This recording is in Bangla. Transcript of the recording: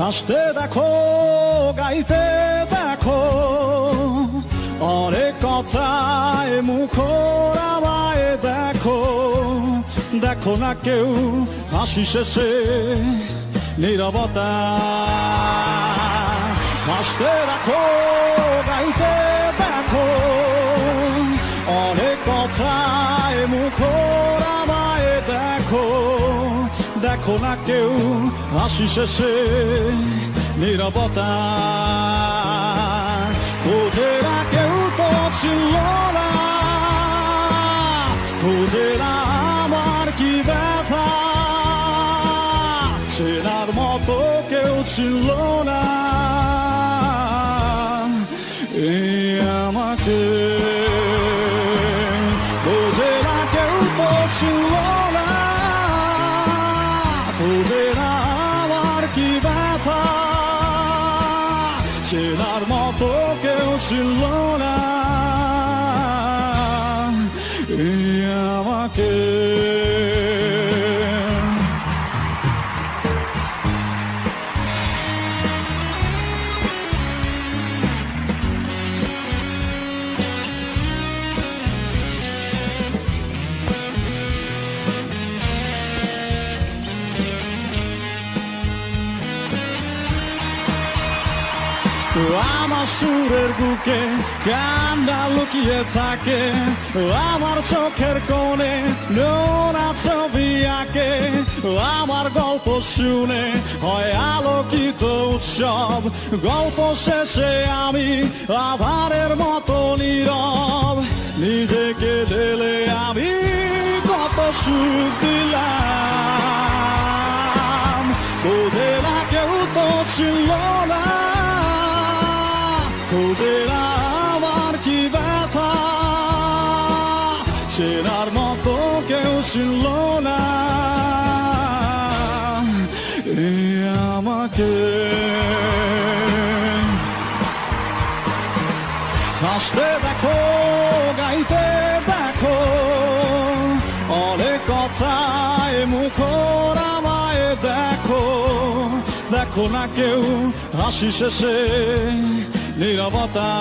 হাসতে দেখো, গাইতে দেখো, অনেক কথায় মুখর আমায় দেখো। দেখো না কেউ হাসি শেষে নীরবতা। হাসতে দেখো, গাইতে দেখো, অনেক কথায় মুখর আমায় দেখো। দেখো না কেউ হাসি শেষে নীরবতা। খোঁজে না কেউ তো ছিল না, খোঁজে না আমার কি ব্যথা। চেনার মতো কেউ ছিল না এই আমাকে। খোঁজে না কেউ তো ছিল না, খোঁজে না আমার কি ব্যথা। চেনার মতো কেউ ছিল না এই আমাকে। আমার সুরের বুকে কান্না লুকিয়ে থাকে, আমার চোখের কোণে নোনা ছবি আঁকে। আমার গল্প শুনে হয় আলোকিত উৎসব, গল্প শেষে আমি আধারের মতো নীরব। নিজেকে ঢেলে আমি কত সুখ দিলাম, খোঁজে না কেউ তো ছিল না, খোঁজে না আমার কি ব্যথা। চেনার মতো কেউ ছিল না এই আমাকে। হাসতে দেখো, গাইতে দেখো, অনেক কথায় মুখর আমায় দেখো। দেখো না কেউ হাসি শেষে নীরবতা।